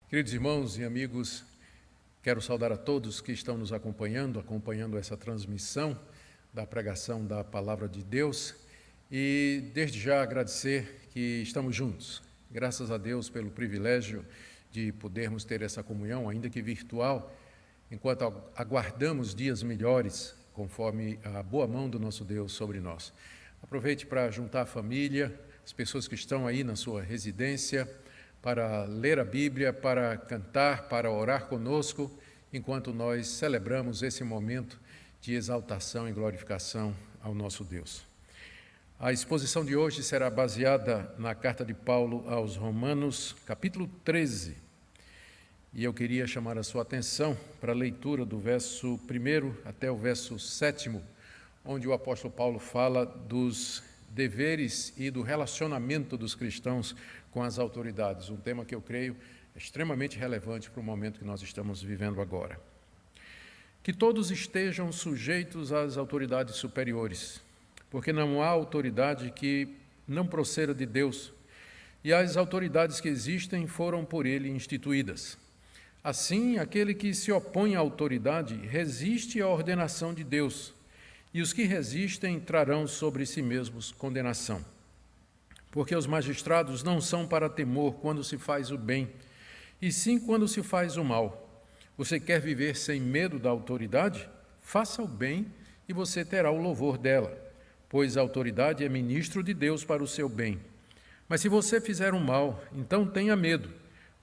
Queridos irmãos e amigos, quero saudar a todos que estão nos acompanhando essa transmissão da pregação da Palavra de Deus e desde já agradecer que estamos juntos. Graças a Deus pelo privilégio de podermos ter essa comunhão, ainda que virtual, enquanto aguardamos dias melhores, conforme a boa mão do nosso Deus sobre nós. Aproveite para juntar a família, as pessoas que estão aí na sua residência, para ler a Bíblia, para cantar, para orar conosco, enquanto nós celebramos esse momento de exaltação e glorificação ao nosso Deus. A exposição de hoje será baseada na carta de Paulo aos Romanos, capítulo 13. E eu queria chamar a sua atenção para a leitura do verso 1 até o verso 7, onde o apóstolo Paulo fala dos deveres e do relacionamento dos cristãos com as autoridades, um tema que eu creio extremamente relevante para o momento que nós estamos vivendo agora. Que todos estejam sujeitos às autoridades superiores, porque não há autoridade que não proceda de Deus, e as autoridades que existem foram por ele instituídas. Assim, aquele que se opõe à autoridade resiste à ordenação de Deus, e os que resistem trarão sobre si mesmos condenação. Porque os magistrados não são para temor quando se faz o bem, e sim quando se faz o mal. Você quer viver sem medo da autoridade? Faça o bem e você terá o louvor dela, pois a autoridade é ministro de Deus para o seu bem. Mas se você fizer o mal, então tenha medo,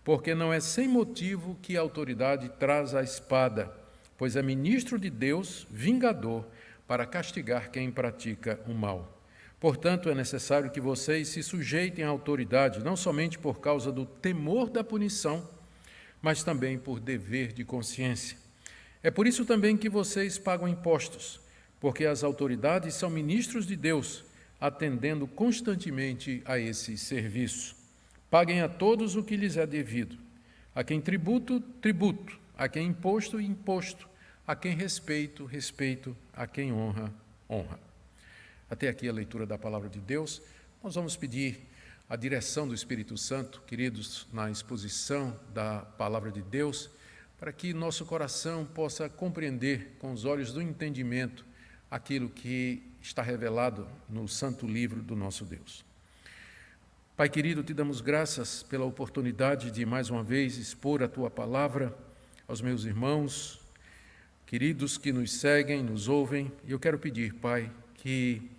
porque não é sem motivo que a autoridade traz a espada, pois é ministro de Deus, vingador, para castigar quem pratica o mal. Portanto, é necessário que vocês se sujeitem à autoridade, não somente por causa do temor da punição, mas também por dever de consciência. É por isso também que vocês pagam impostos, porque as autoridades são ministros de Deus, atendendo constantemente a esse serviço. Paguem a todos o que lhes é devido. A quem tributo, tributo. A quem imposto, imposto. A quem respeito, respeito. A quem honra, honra. Até aqui a leitura da Palavra de Deus. Nós vamos pedir a direção do Espírito Santo, queridos, na exposição da Palavra de Deus, para que nosso coração possa compreender com os olhos do entendimento aquilo que está revelado no santo livro do nosso Deus. Pai querido, te damos graças pela oportunidade de mais uma vez expor a Tua Palavra aos meus irmãos, queridos que nos seguem, nos ouvem. E eu quero pedir, Pai, que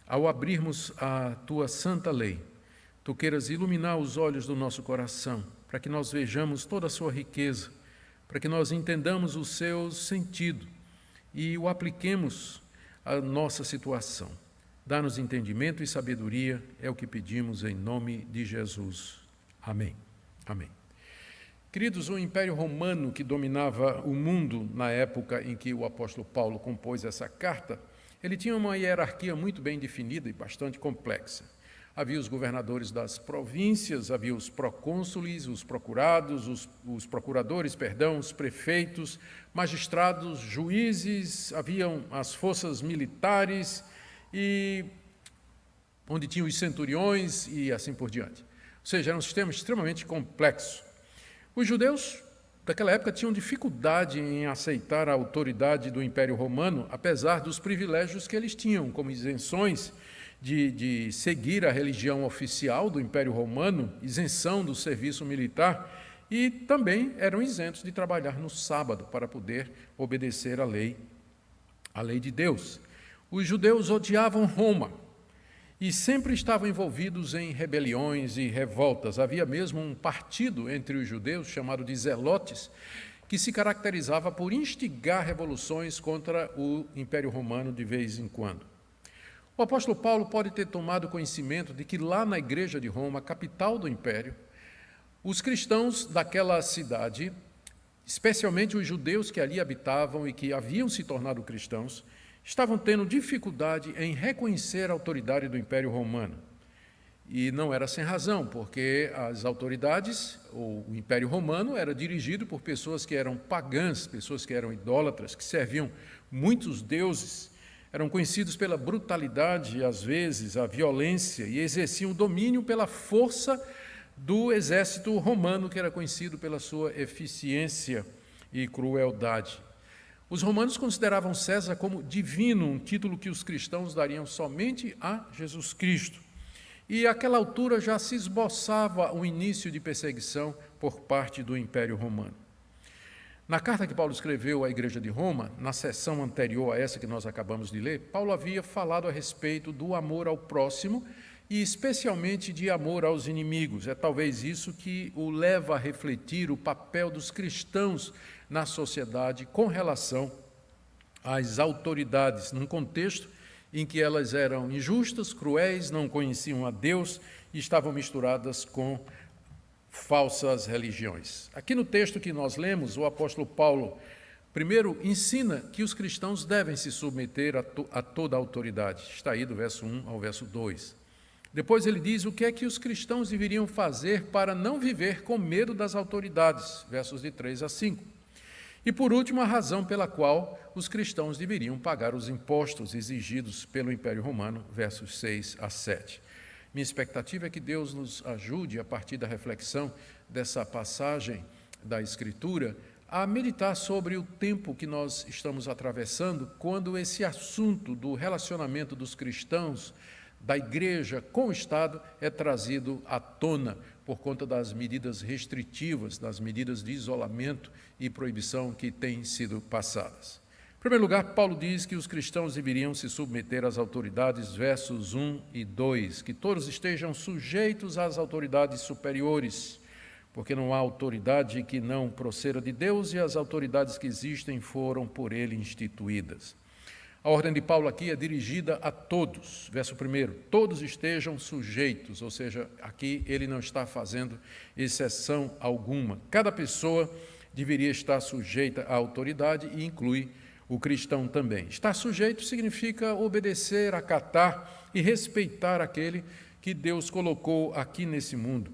ao abrirmos a Tua santa lei, Tu queiras iluminar os olhos do nosso coração, para que nós vejamos toda a sua riqueza, para que nós entendamos o seu sentido e o apliquemos à nossa situação. Dá-nos entendimento e sabedoria, é o que pedimos em nome de Jesus. Amém. Amém. Queridos, o Império Romano que dominava o mundo na época em que o apóstolo Paulo compôs essa carta, ele tinha uma hierarquia muito bem definida e bastante complexa. Havia os governadores das províncias, havia os procônsules, os procurados, os procuradores, os prefeitos, magistrados, juízes, haviam as forças militares, e onde tinham os centuriões e assim por diante. Ou seja, era um sistema extremamente complexo. Os judeus daquela época tinham dificuldade em aceitar a autoridade do Império Romano, apesar dos privilégios que eles tinham, como isenções de seguir a religião oficial do Império Romano, isenção do serviço militar, e também eram isentos de trabalhar no sábado para poder obedecer à lei de Deus. Os judeus odiavam Roma e sempre estavam envolvidos em rebeliões e revoltas. Havia mesmo um partido entre os judeus, chamado de Zelotes, que se caracterizava por instigar revoluções contra o Império Romano de vez em quando. O apóstolo Paulo pode ter tomado conhecimento de que lá na igreja de Roma, capital do Império, os cristãos daquela cidade, especialmente os judeus que ali habitavam e que haviam se tornado cristãos, estavam tendo dificuldade em reconhecer a autoridade do Império Romano. E não era sem razão, porque as autoridades, ou o Império Romano, era dirigido por pessoas que eram pagãs, pessoas que eram idólatras, que serviam muitos deuses, eram conhecidos pela brutalidade, às vezes, a violência, e exerciam domínio pela força do exército romano, que era conhecido pela sua eficiência e crueldade. Os romanos consideravam César como divino, um título que os cristãos dariam somente a Jesus Cristo. E àquela altura já se esboçava um início de perseguição por parte do Império Romano. Na carta que Paulo escreveu à igreja de Roma, na sessão anterior a essa que nós acabamos de ler, Paulo havia falado a respeito do amor ao próximo e especialmente de amor aos inimigos. É talvez isso que o leva a refletir o papel dos cristãos na sociedade com relação às autoridades, num contexto em que elas eram injustas, cruéis, não conheciam a Deus e estavam misturadas com falsas religiões. Aqui no texto que nós lemos, o apóstolo Paulo, primeiro, ensina que os cristãos devem se submeter a toda a autoridade. Está aí do verso 1 ao verso 2. Depois ele diz o que é que os cristãos deveriam fazer para não viver com medo das autoridades, versos de 3 a 5. E, por último, a razão pela qual os cristãos deveriam pagar os impostos exigidos pelo Império Romano, versos 6 a 7. Minha expectativa é que Deus nos ajude, a partir da reflexão dessa passagem da Escritura, a meditar sobre o tempo que nós estamos atravessando, quando esse assunto do relacionamento dos cristãos, da igreja com o Estado, é trazido à tona por conta das medidas restritivas, das medidas de isolamento e proibição que têm sido passadas. Em primeiro lugar, Paulo diz que os cristãos deveriam se submeter às autoridades, versos 1 e 2, que todos estejam sujeitos às autoridades superiores, porque não há autoridade que não proceda de Deus e as autoridades que existem foram por ele instituídas. A ordem de Paulo aqui é dirigida a todos. Verso 1, todos estejam sujeitos, ou seja, aqui ele não está fazendo exceção alguma. Cada pessoa deveria estar sujeita à autoridade e inclui o cristão também. Estar sujeito significa obedecer, acatar e respeitar aquele que Deus colocou aqui nesse mundo,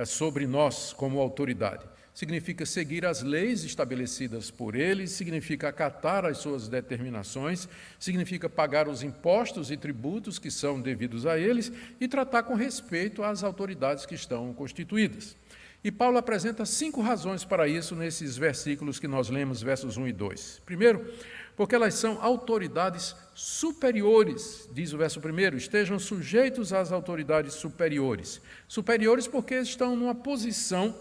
sobre nós como autoridade. Significa seguir as leis estabelecidas por ele, significa acatar as suas determinações, significa pagar os impostos e tributos que são devidos a eles e tratar com respeito às autoridades que estão constituídas. E Paulo apresenta 5 razões para isso nesses versículos que nós lemos, versos 1 e 2. Primeiro, porque elas são autoridades superiores, diz o verso 1, estejam sujeitos às autoridades superiores. Superiores porque estão numa posição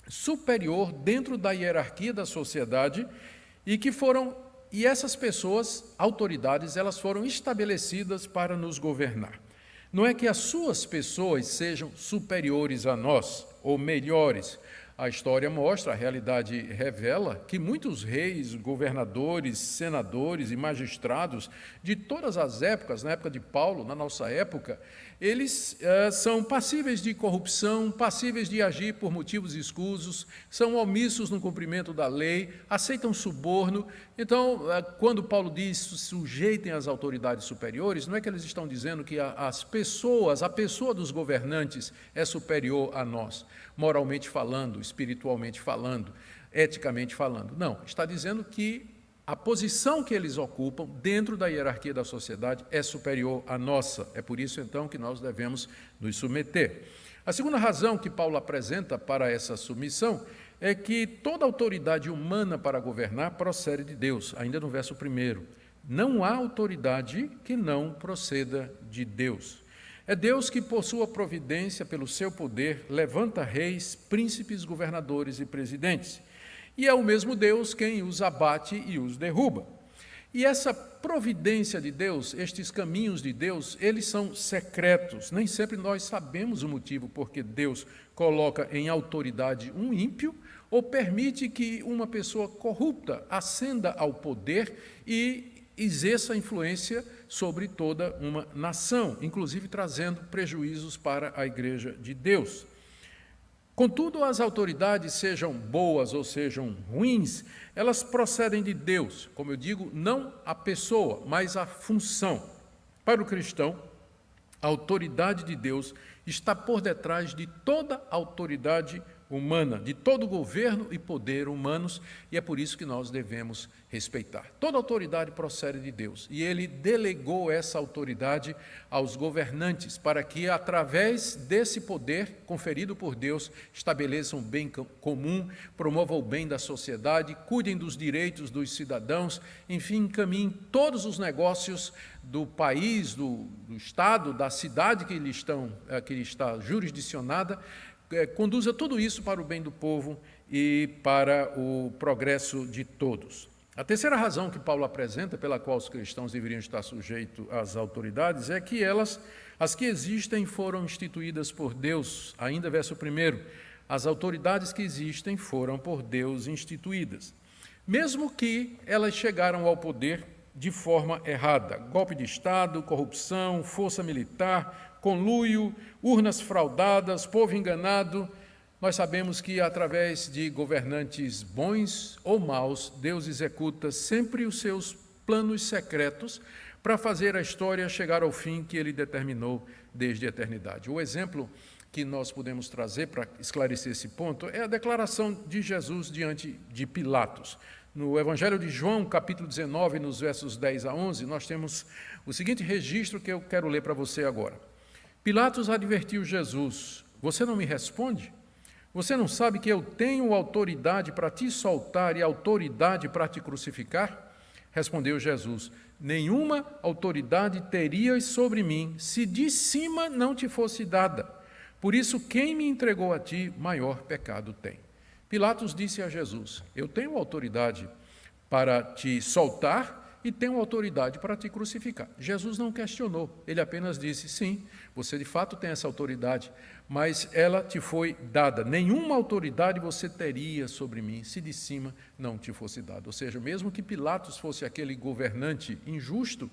superior dentro da hierarquia da sociedade e essas pessoas, autoridades, elas foram estabelecidas para nos governar. Não é que as suas pessoas sejam superiores a nós ou melhores. A história mostra, a realidade revela que muitos reis, governadores, senadores e magistrados de todas as épocas, na época de Paulo, na nossa época, eles são passíveis de corrupção, passíveis de agir por motivos escusos, são omissos no cumprimento da lei, aceitam suborno. Então, quando Paulo diz sujeitem às autoridades superiores, não é que eles estão dizendo que a pessoa dos governantes é superior a nós, moralmente falando, espiritualmente falando, eticamente falando. Não, está dizendo que a posição que eles ocupam dentro da hierarquia da sociedade é superior à nossa. É por isso, então, que nós devemos nos submeter. A segunda razão que Paulo apresenta para essa submissão é que toda autoridade humana para governar procede de Deus, ainda no verso 1. Não há autoridade que não proceda de Deus. É Deus que, por sua providência, pelo seu poder, levanta reis, príncipes, governadores e presidentes. E é o mesmo Deus quem os abate e os derruba. E essa providência de Deus, estes caminhos de Deus, eles são secretos. Nem sempre nós sabemos o motivo por que Deus coloca em autoridade um ímpio ou permite que uma pessoa corrupta ascenda ao poder e exerça influência sobre toda uma nação, inclusive trazendo prejuízos para a Igreja de Deus. Contudo, as autoridades, sejam boas ou sejam ruins, elas procedem de Deus. Como eu digo, não a pessoa, mas a função. Para o cristão, a autoridade de Deus está por detrás de toda autoridade humana, de todo governo e poder humanos, e é por isso que nós devemos respeitar. Toda autoridade procede de Deus, e ele delegou essa autoridade aos governantes, para que, através desse poder conferido por Deus, estabeleçam o bem comum, promovam o bem da sociedade, cuidem dos direitos dos cidadãos, enfim, encaminhem todos os negócios do país, do estado, da cidade que está jurisdicionada, conduza tudo isso para o bem do povo e para o progresso de todos. A terceira razão que Paulo apresenta, pela qual os cristãos deveriam estar sujeitos às autoridades, é que as que existem, foram instituídas por Deus. Ainda verso 1, as autoridades que existem foram por Deus instituídas. Mesmo que elas chegaram ao poder de forma errada, golpe de Estado, corrupção, força militar, conluio, urnas fraudadas, povo enganado, nós sabemos que, através de governantes bons ou maus, Deus executa sempre os seus planos secretos para fazer a história chegar ao fim que ele determinou desde a eternidade. O exemplo que nós podemos trazer para esclarecer esse ponto é a declaração de Jesus diante de Pilatos. No Evangelho de João, capítulo 19, nos versos 10 a 11, nós temos o seguinte registro que eu quero ler para você agora. Pilatos advertiu Jesus: você não me responde? Você não sabe que eu tenho autoridade para te soltar e autoridade para te crucificar? Respondeu Jesus: nenhuma autoridade terias sobre mim se de cima não te fosse dada. Por isso, quem me entregou a ti, maior pecado tem. Pilatos disse a Jesus: eu tenho autoridade para te soltar e tenho autoridade para te crucificar. Jesus não questionou, ele apenas disse: sim, você de fato tem essa autoridade, mas ela te foi dada. Nenhuma autoridade você teria sobre mim se de cima não te fosse dada. Ou seja, mesmo que Pilatos fosse aquele governante injusto,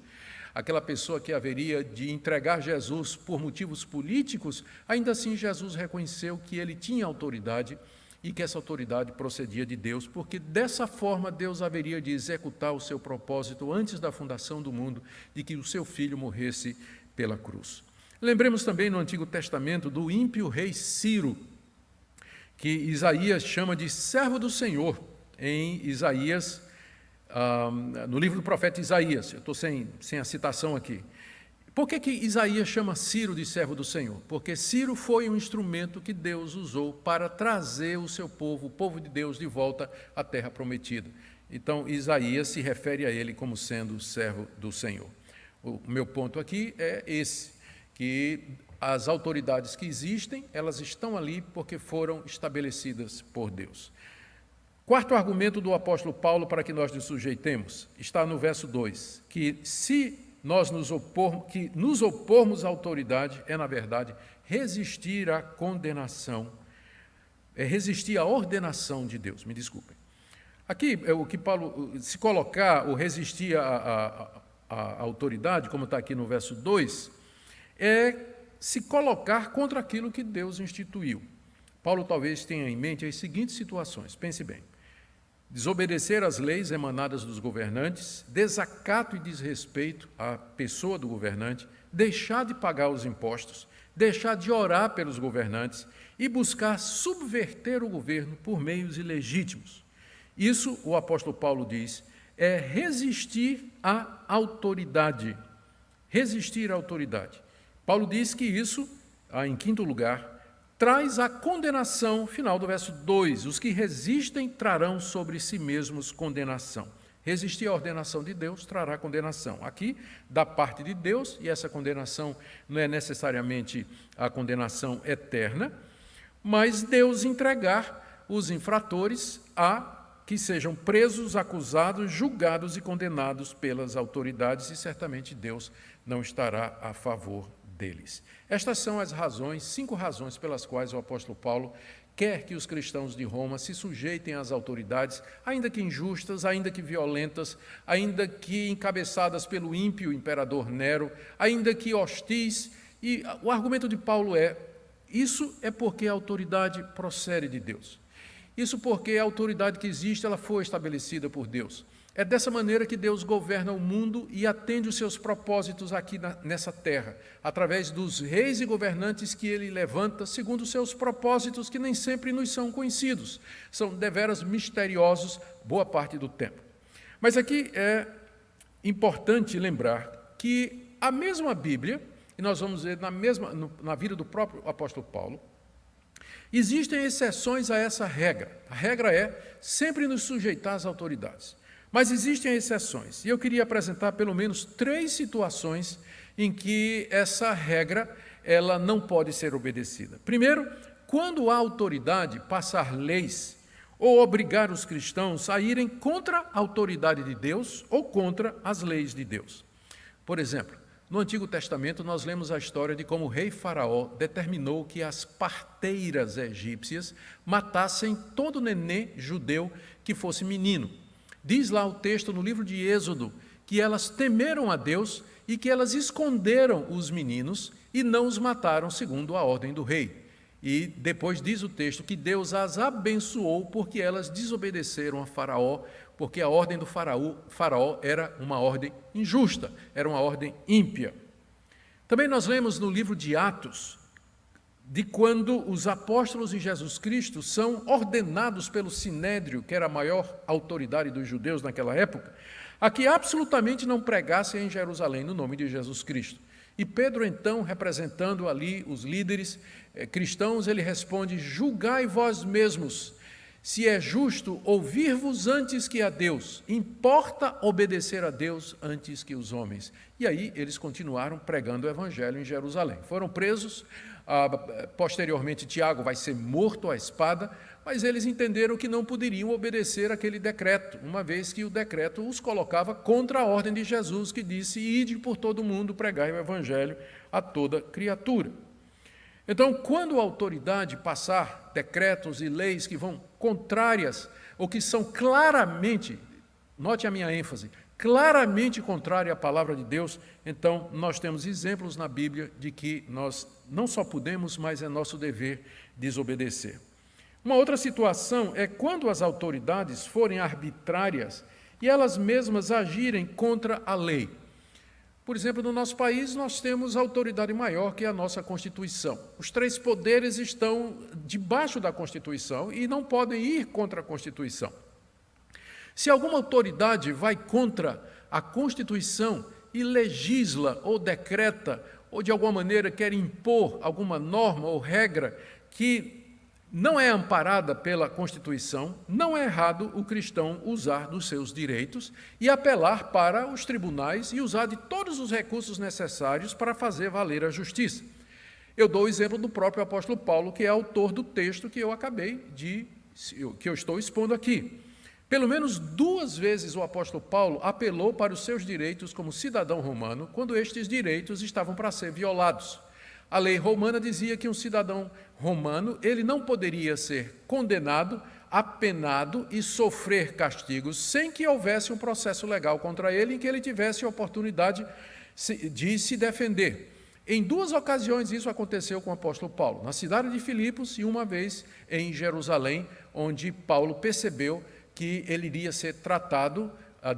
aquela pessoa que haveria de entregar Jesus por motivos políticos, ainda assim Jesus reconheceu que ele tinha autoridade e que essa autoridade procedia de Deus, porque dessa forma Deus haveria de executar o seu propósito antes da fundação do mundo, de que o seu filho morresse pela cruz. Lembremos também no Antigo Testamento do ímpio rei Ciro, que Isaías chama de servo do Senhor, em Isaías, no livro do profeta Isaías. Eu estou sem a citação aqui. Por que Isaías chama Ciro de servo do Senhor? Porque Ciro foi um instrumento que Deus usou para trazer o seu povo, o povo de Deus, de volta à terra prometida. Então, Isaías se refere a ele como sendo servo do Senhor. O meu ponto aqui é esse, que as autoridades que existem, elas estão ali porque foram estabelecidas por Deus. Quarto argumento do apóstolo Paulo para que nós nos sujeitemos, está no verso 2, que se nós nos opormos à autoridade, é, na verdade, resistir à condenação, é resistir à ordenação de Deus, me desculpem. Aqui, o que Paulo, se colocar o resistir à autoridade, como está aqui no verso 2, é se colocar contra aquilo que Deus instituiu. Paulo talvez tenha em mente as seguintes situações, pense bem. Desobedecer às leis emanadas dos governantes, desacato e desrespeito à pessoa do governante, deixar de pagar os impostos, deixar de orar pelos governantes e buscar subverter o governo por meios ilegítimos. Isso, o apóstolo Paulo diz, é resistir à autoridade. Resistir à autoridade. Paulo diz que isso, em quinto lugar, traz a condenação, final do verso 2, os que resistem trarão sobre si mesmos condenação. Resistir à ordenação de Deus trará condenação. Aqui, da parte de Deus, e essa condenação não é necessariamente a condenação eterna, mas Deus entregar os infratores a que sejam presos, acusados, julgados e condenados pelas autoridades, e certamente Deus não estará a favor deles. Estas são as razões, 5 razões pelas quais o apóstolo Paulo quer que os cristãos de Roma se sujeitem às autoridades, ainda que injustas, ainda que violentas, ainda que encabeçadas pelo ímpio imperador Nero, ainda que hostis. E o argumento de Paulo é: isso é porque a autoridade procede de Deus. Isso porque a autoridade que existe, ela foi estabelecida por Deus. É dessa maneira que Deus governa o mundo e atende os seus propósitos aqui nessa terra, através dos reis e governantes que ele levanta, segundo os seus propósitos que nem sempre nos são conhecidos. São deveras misteriosos boa parte do tempo. Mas aqui é importante lembrar que a mesma Bíblia, e nós vamos ver na vida do próprio apóstolo Paulo, existem exceções a essa regra. A regra é sempre nos sujeitar às autoridades. Mas existem exceções, e eu queria apresentar pelo menos 3 situações em que essa regra ela não pode ser obedecida. Primeiro, quando a autoridade passar leis ou obrigar os cristãos a irem contra a autoridade de Deus ou contra as leis de Deus. Por exemplo, no Antigo Testamento nós lemos a história de como o rei Faraó determinou que as parteiras egípcias matassem todo nenê judeu que fosse menino. Diz lá o texto no livro de Êxodo que elas temeram a Deus e que elas esconderam os meninos e não os mataram segundo a ordem do rei. E depois diz o texto que Deus as abençoou porque elas desobedeceram a Faraó, porque a ordem do Faraó era uma ordem injusta, era uma ordem ímpia. Também nós lemos no livro de Atos de quando os apóstolos de Jesus Cristo são ordenados pelo Sinédrio, que era a maior autoridade dos judeus naquela época, a que absolutamente não pregassem em Jerusalém no nome de Jesus Cristo. E Pedro, então, representando ali os líderes cristãos, ele responde: julgai vós mesmos, se é justo ouvir-vos antes que a Deus, importa obedecer a Deus antes que os homens. E aí eles continuaram pregando o evangelho em Jerusalém. Foram presos. Posteriormente, Tiago vai ser morto à espada, mas eles entenderam que não poderiam obedecer aquele decreto, uma vez que o decreto os colocava contra a ordem de Jesus, que disse: ide por todo mundo pregai o evangelho a toda criatura. Então, quando a autoridade passar decretos e leis que vão contrárias, ou que são claramente, note a minha ênfase, claramente contrária à palavra de Deus, então nós temos exemplos na Bíblia de que nós não só podemos, mas é nosso dever desobedecer. Uma outra situação é quando as autoridades forem arbitrárias e elas mesmas agirem contra a lei. Por exemplo, no nosso país nós temos a autoridade maior, que é a nossa Constituição. Os 3 poderes estão debaixo da Constituição e não podem ir contra a Constituição. Se alguma autoridade vai contra a Constituição e legisla ou decreta, ou de alguma maneira quer impor alguma norma ou regra que não é amparada pela Constituição, não é errado o cristão usar dos seus direitos e apelar para os tribunais e usar de todos os recursos necessários para fazer valer a justiça. Eu dou o exemplo do próprio apóstolo Paulo, que é autor do texto que eu estou expondo aqui. Pelo menos 2 vezes o apóstolo Paulo apelou para os seus direitos como cidadão romano, quando estes direitos estavam para ser violados. A lei romana dizia que um cidadão romano ele não poderia ser condenado, apenado e sofrer castigos sem que houvesse um processo legal contra ele em que ele tivesse a oportunidade de se defender. Em 2 ocasiões isso aconteceu com o apóstolo Paulo, na cidade de Filipos e uma vez em Jerusalém, onde Paulo percebeu que ele iria ser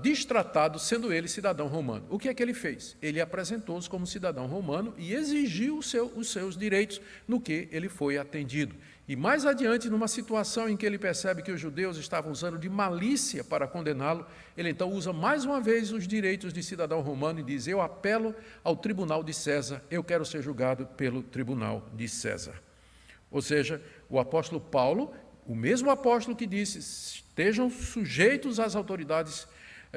destratado, sendo ele cidadão romano. O que é que ele fez? Ele apresentou-se como cidadão romano e exigiu os seus direitos, no que ele foi atendido. E mais adiante, numa situação em que ele percebe que os judeus estavam usando de malícia para condená-lo, ele então usa mais uma vez os direitos de cidadão romano e diz: eu apelo ao tribunal de César, eu quero ser julgado pelo tribunal de César. Ou seja, o apóstolo Paulo, o mesmo apóstolo que disse: estejam sujeitos às autoridades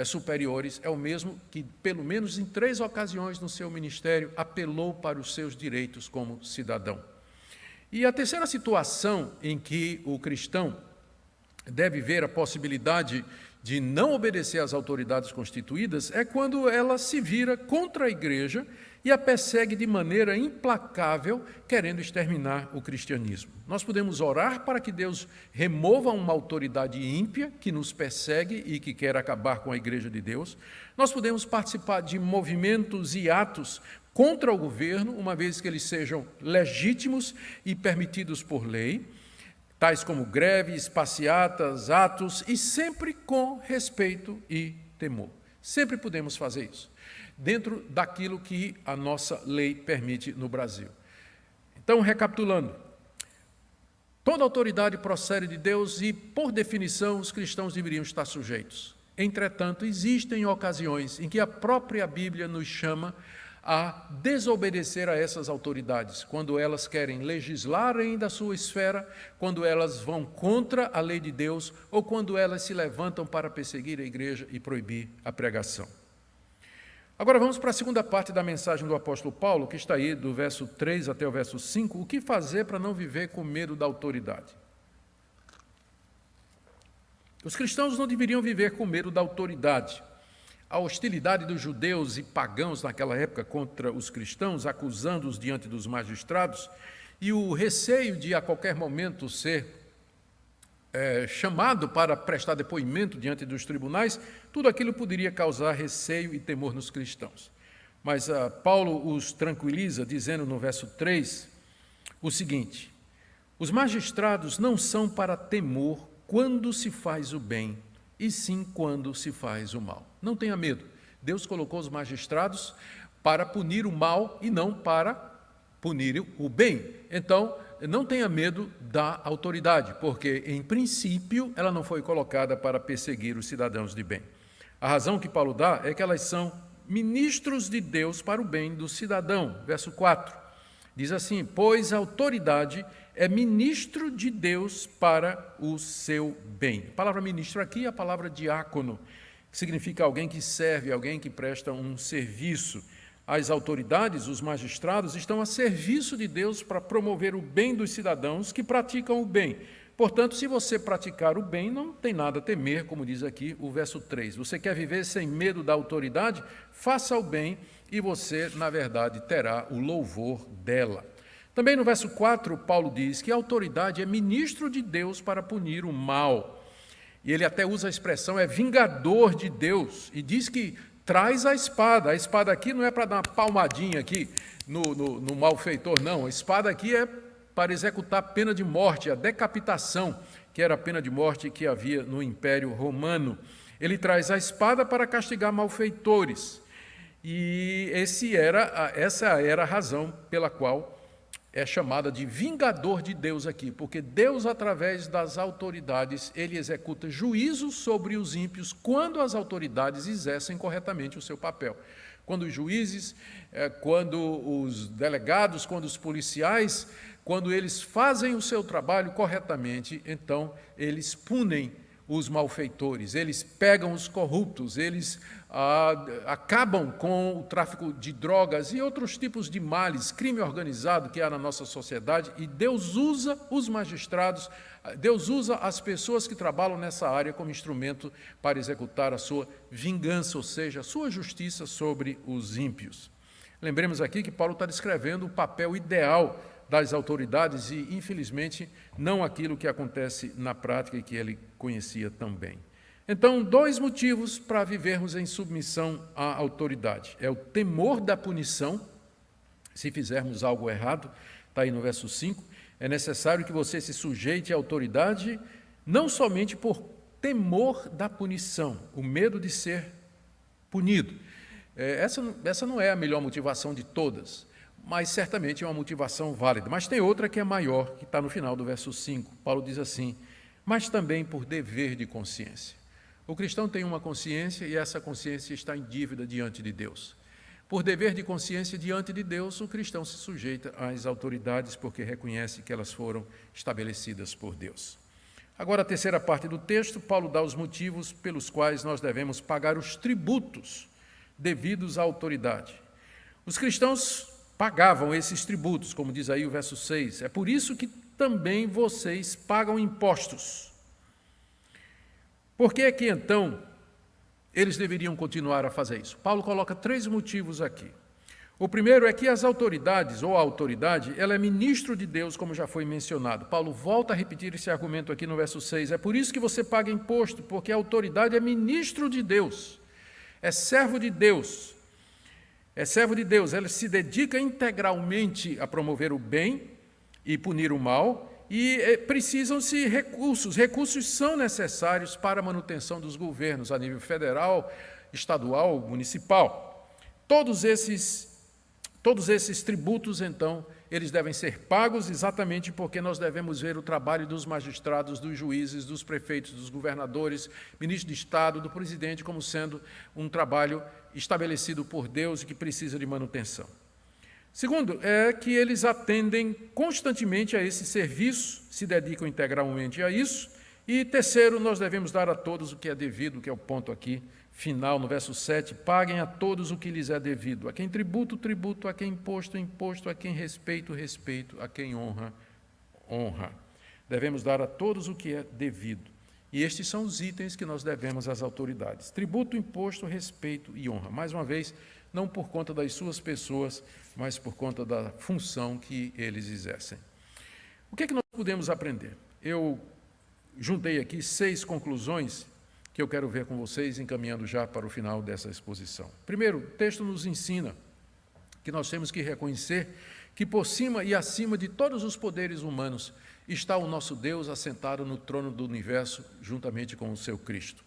superiores, é o mesmo que, pelo menos em 3 ocasiões no seu ministério, apelou para os seus direitos como cidadão. E a terceira situação em que o cristão deve ver a possibilidade de não obedecer às autoridades constituídas é quando ela se vira contra a igreja e a persegue de maneira implacável, querendo exterminar o cristianismo. Nós podemos orar para que Deus remova uma autoridade ímpia que nos persegue e que quer acabar com a igreja de Deus. Nós podemos participar de movimentos e atos contra o governo, uma vez que eles sejam legítimos e permitidos por lei, tais como greves, passeatas, atos, e sempre com respeito e temor. Sempre podemos fazer isso, dentro daquilo que a nossa lei permite no Brasil. Então, recapitulando, toda autoridade procede de Deus e, por definição, os cristãos deveriam estar sujeitos. Entretanto, existem ocasiões em que a própria Bíblia nos chama a desobedecer a essas autoridades, quando elas querem legislarem da sua esfera, quando elas vão contra a lei de Deus ou quando elas se levantam para perseguir a igreja e proibir a pregação. Agora vamos para a segunda parte da mensagem do apóstolo Paulo, que está aí do verso 3 até o verso 5, o que fazer para não viver com medo da autoridade? Os cristãos não deveriam viver com medo da autoridade. A hostilidade dos judeus e pagãos naquela época contra os cristãos, acusando-os diante dos magistrados, e o receio de a qualquer momento ser chamado para prestar depoimento diante dos tribunais, tudo aquilo poderia causar receio e temor nos cristãos. Mas Paulo os tranquiliza, dizendo no verso 3 o seguinte: os magistrados não são para temor quando se faz o bem, e sim quando se faz o mal. Não tenha medo. Deus colocou os magistrados para punir o mal e não para punir o bem. Então, não tenha medo da autoridade, porque, em princípio, ela não foi colocada para perseguir os cidadãos de bem. A razão que Paulo dá é que elas são ministros de Deus para o bem do cidadão. Verso 4 diz assim: pois a autoridade é ministro de Deus para o seu bem. A palavra ministro aqui é a palavra diácono, que significa alguém que serve, alguém que presta um serviço. As autoridades, os magistrados, estão a serviço de Deus para promover o bem dos cidadãos que praticam o bem. Portanto, se você praticar o bem, não tem nada a temer, como diz aqui o verso 3. Você quer viver sem medo da autoridade? Faça o bem e você, na verdade, terá o louvor dela. Também no verso 4, Paulo diz que a autoridade é ministro de Deus para punir o mal. E ele até usa a expressão, é vingador de Deus, e diz que traz a espada. A espada aqui não é para dar uma palmadinha aqui no malfeitor, não. A espada aqui é para executar a pena de morte, a decapitação, que era a pena de morte que havia no Império Romano. Ele traz a espada para castigar malfeitores. E essa era a razão pela qual é chamada de vingador de Deus aqui, porque Deus, através das autoridades, ele executa juízo sobre os ímpios quando as autoridades exercem corretamente o seu papel. Quando os juízes, quando os delegados, quando os policiais, quando eles fazem o seu trabalho corretamente, então eles punem os malfeitores, eles pegam os corruptos, eles acabam com o tráfico de drogas e outros tipos de males, crime organizado que há na nossa sociedade, e Deus usa os magistrados, Deus usa as pessoas que trabalham nessa área como instrumento para executar a sua vingança, ou seja, a sua justiça sobre os ímpios. Lembremos aqui que Paulo está descrevendo o papel ideal das autoridades e, infelizmente, não aquilo que acontece na prática e que ele conhecia tão bem. Então, 2 motivos para vivermos em submissão à autoridade. É o temor da punição, se fizermos algo errado, está aí no verso 5. É necessário que você se sujeite à autoridade, não somente por temor da punição, o medo de ser punido. Essa não é a melhor motivação de todas, mas certamente é uma motivação válida. Mas tem outra que é maior, que está no final do verso 5. Paulo diz assim: mas também por dever de consciência. O cristão tem uma consciência e essa consciência está em dívida diante de Deus. Por dever de consciência diante de Deus, o cristão se sujeita às autoridades porque reconhece que elas foram estabelecidas por Deus. Agora, a terceira parte do texto, Paulo dá os motivos pelos quais nós devemos pagar os tributos devidos à autoridade. Os cristãos pagavam esses tributos, como diz aí o verso 6. É por isso que também vocês pagam impostos. Por que é que, então, eles deveriam continuar a fazer isso? Paulo coloca 3 motivos aqui. O primeiro é que as autoridades, ou a autoridade, ela é ministro de Deus, como já foi mencionado. Paulo volta a repetir esse argumento aqui no verso 6. É por isso que você paga imposto, porque a autoridade é ministro de Deus, é servo de Deus. É servo de Deus, ela se dedica integralmente a promover o bem e punir o mal, e precisam-se recursos. Recursos são necessários para a manutenção dos governos a nível federal, estadual, municipal. Todos esses tributos, então, eles devem ser pagos exatamente porque nós devemos ver o trabalho dos magistrados, dos juízes, dos prefeitos, dos governadores, ministro de Estado, do presidente, como sendo um trabalho estabelecido por Deus e que precisa de manutenção. Segundo, é que eles atendem constantemente a esse serviço, se dedicam integralmente a isso. E terceiro, nós devemos dar a todos o que é devido, que é o ponto aqui final, no verso 7, paguem a todos o que lhes é devido. A quem tributo, tributo, a quem imposto, imposto, a quem respeito, respeito, a quem honra, honra. Devemos dar a todos o que é devido. E estes são os itens que nós devemos às autoridades. Tributo, imposto, respeito e honra. Mais uma vez, não por conta das suas pessoas, mas por conta da função que eles exercem. O que é que nós podemos aprender? Eu juntei aqui 6 conclusões que eu quero ver com vocês, encaminhando já para o final dessa exposição. Primeiro, o texto nos ensina que nós temos que reconhecer que por cima e acima de todos os poderes humanos está o nosso Deus assentado no trono do universo, juntamente com o seu Cristo.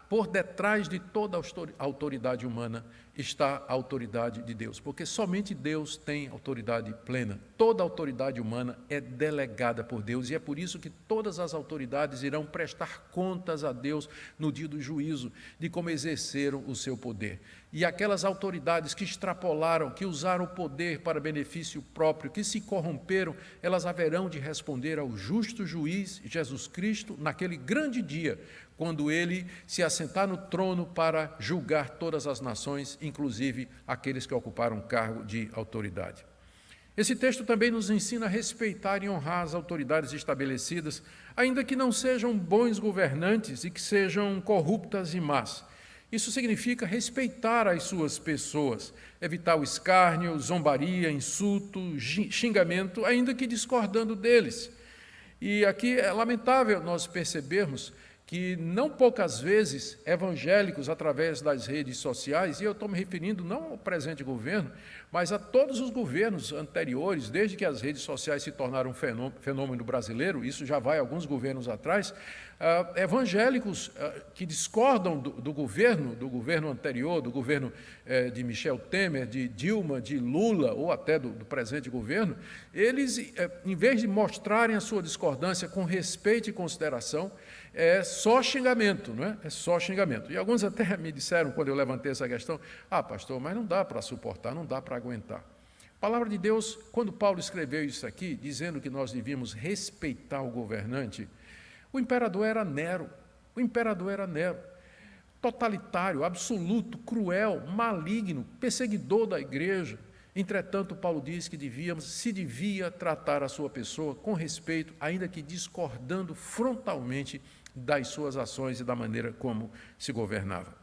Por detrás de toda a autoridade humana está a autoridade de Deus, porque somente Deus tem autoridade plena. Toda autoridade humana é delegada por Deus e é por isso que todas as autoridades irão prestar contas a Deus no dia do juízo de como exerceram o seu poder. E aquelas autoridades que extrapolaram, que usaram o poder para benefício próprio, que se corromperam, elas haverão de responder ao justo juiz, Jesus Cristo, naquele grande dia, quando ele se assentar no trono para julgar todas as nações, inclusive aqueles que ocuparam cargo de autoridade. Esse texto também nos ensina a respeitar e honrar as autoridades estabelecidas, ainda que não sejam bons governantes e que sejam corruptas e más. Isso significa respeitar as suas pessoas, evitar o escárnio, zombaria, insulto, xingamento, ainda que discordando deles. E aqui é lamentável nós percebermos que não poucas vezes evangélicos, através das redes sociais, e eu estou me referindo não ao presente governo, mas a todos os governos anteriores, desde que as redes sociais se tornaram um fenômeno brasileiro, isso já vai alguns governos atrás, evangélicos que discordam do governo anterior, do governo de Michel Temer, de Dilma, de Lula, ou até do presente governo, eles, em vez de mostrarem a sua discordância com respeito e consideração, é só xingamento, não é? É só xingamento. E alguns até me disseram, quando eu levantei essa questão, pastor, mas não dá para suportar, não dá para aguentar. A palavra de Deus, quando Paulo escreveu isso aqui, dizendo que nós devíamos respeitar o governante, o imperador era Nero, totalitário, absoluto, cruel, maligno, perseguidor da igreja. Entretanto, Paulo diz que se devia tratar a sua pessoa com respeito, ainda que discordando frontalmente das suas ações e da maneira como se governava.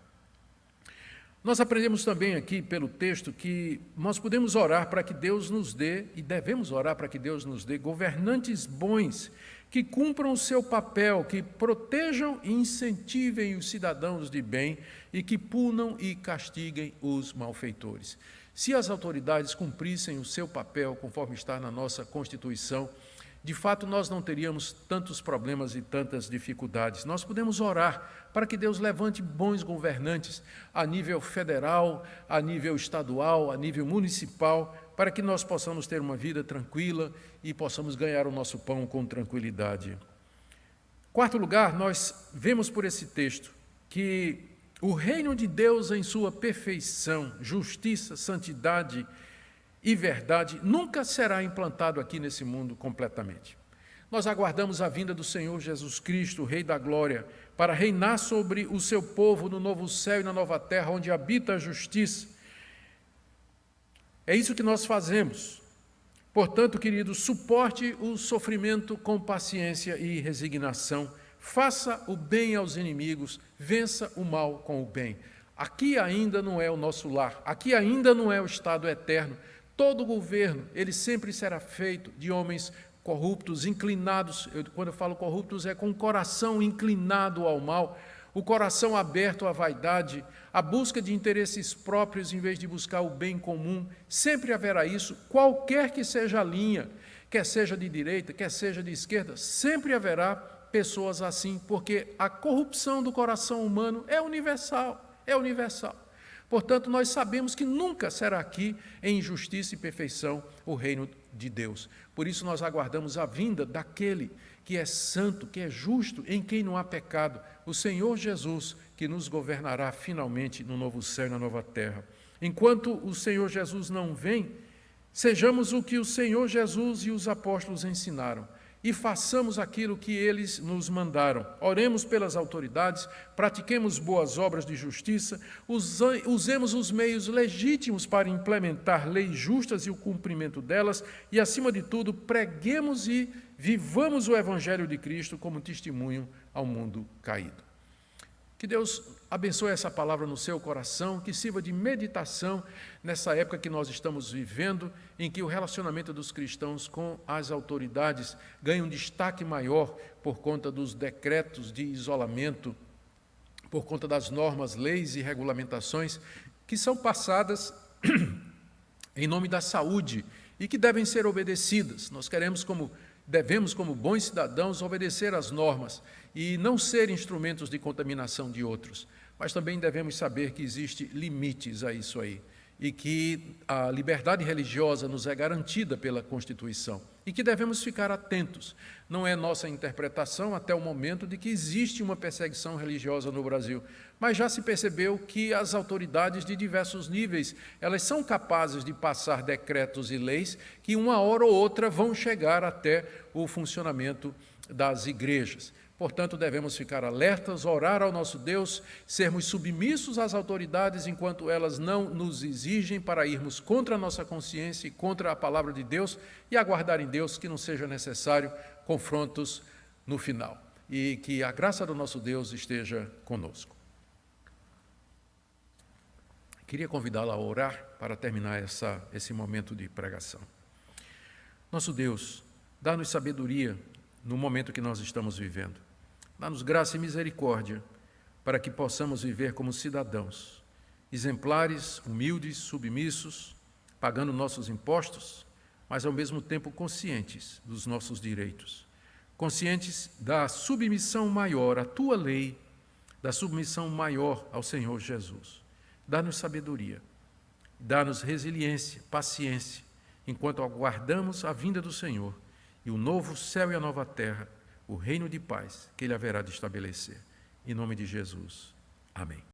Nós aprendemos também aqui pelo texto que nós podemos orar para que Deus nos dê, e devemos orar para que Deus nos dê, governantes bons, que cumpram o seu papel, que protejam e incentivem os cidadãos de bem e que punam e castiguem os malfeitores. Se as autoridades cumprissem o seu papel, conforme está na nossa Constituição, de fato nós não teríamos tantos problemas e tantas dificuldades. Nós podemos orar para que Deus levante bons governantes a nível federal, a nível estadual, a nível municipal, para que nós possamos ter uma vida tranquila e possamos ganhar o nosso pão com tranquilidade. Quarto lugar, nós vemos por esse texto que o reino de Deus em sua perfeição, justiça, santidade e verdade nunca será implantado aqui nesse mundo completamente. Nós aguardamos a vinda do Senhor Jesus Cristo, o Rei da Glória, para reinar sobre o seu povo no novo céu e na nova terra, onde habita a justiça. É isso que nós fazemos. Portanto, queridos, suporte o sofrimento com paciência e resignação. Faça o bem aos inimigos, vença o mal com o bem. Aqui ainda não é o nosso lar, aqui ainda não é o estado eterno. Todo governo, ele sempre será feito de homens corruptos, inclinados. Quando eu falo corruptos, é com o coração inclinado ao mal, o coração aberto à vaidade, a busca de interesses próprios em vez de buscar o bem comum. Sempre haverá isso, qualquer que seja a linha quer seja de direita, quer seja de esquerda, sempre haverá pessoas assim, porque a corrupção do coração humano é universal, é universal. Portanto, nós sabemos que nunca será aqui em justiça e perfeição o reino de Deus. Por isso nós aguardamos a vinda daquele que é santo, que é justo, em quem não há pecado, o Senhor Jesus, que nos governará finalmente no novo céu e na nova terra. Enquanto o Senhor Jesus não vem, sejamos o que o Senhor Jesus e os apóstolos ensinaram e façamos aquilo que eles nos mandaram. Oremos pelas autoridades, pratiquemos boas obras de justiça, usemos os meios legítimos para implementar leis justas e o cumprimento delas e, acima de tudo, preguemos e vivamos o Evangelho de Cristo como testemunho ao mundo caído. Que Deus abençoe essa palavra no seu coração, que sirva de meditação nessa época que nós estamos vivendo, em que o relacionamento dos cristãos com as autoridades ganha um destaque maior por conta dos decretos de isolamento, por conta das normas, leis e regulamentações que são passadas em nome da saúde e que devem ser obedecidas. Nós devemos, como bons cidadãos, obedecer às normas e não ser instrumentos de contaminação de outros. Mas também devemos saber que existem limites a isso aí e que a liberdade religiosa nos é garantida pela Constituição e que devemos ficar atentos. Não é nossa interpretação até o momento de que existe uma perseguição religiosa no Brasil, mas já se percebeu que as autoridades de diversos níveis, elas são capazes de passar decretos e leis que uma hora ou outra vão chegar até o funcionamento das igrejas. Portanto, devemos ficar alertas, orar ao nosso Deus, sermos submissos às autoridades enquanto elas não nos exigem para irmos contra a nossa consciência e contra a palavra de Deus e aguardar em Deus que não seja necessário confrontos no final. E que a graça do nosso Deus esteja conosco. Queria convidá-la a orar para terminar esse momento de pregação. Nosso Deus, dá-nos sabedoria no momento que nós estamos vivendo. Dá-nos graça e misericórdia para que possamos viver como cidadãos, exemplares, humildes, submissos, pagando nossos impostos, mas ao mesmo tempo conscientes dos nossos direitos, conscientes da submissão maior à Tua lei, da submissão maior ao Senhor Jesus. Dá-nos sabedoria, dá-nos resiliência, paciência, enquanto aguardamos a vinda do Senhor e o novo céu e a nova terra, o reino de paz que Ele haverá de estabelecer. Em nome de Jesus. Amém.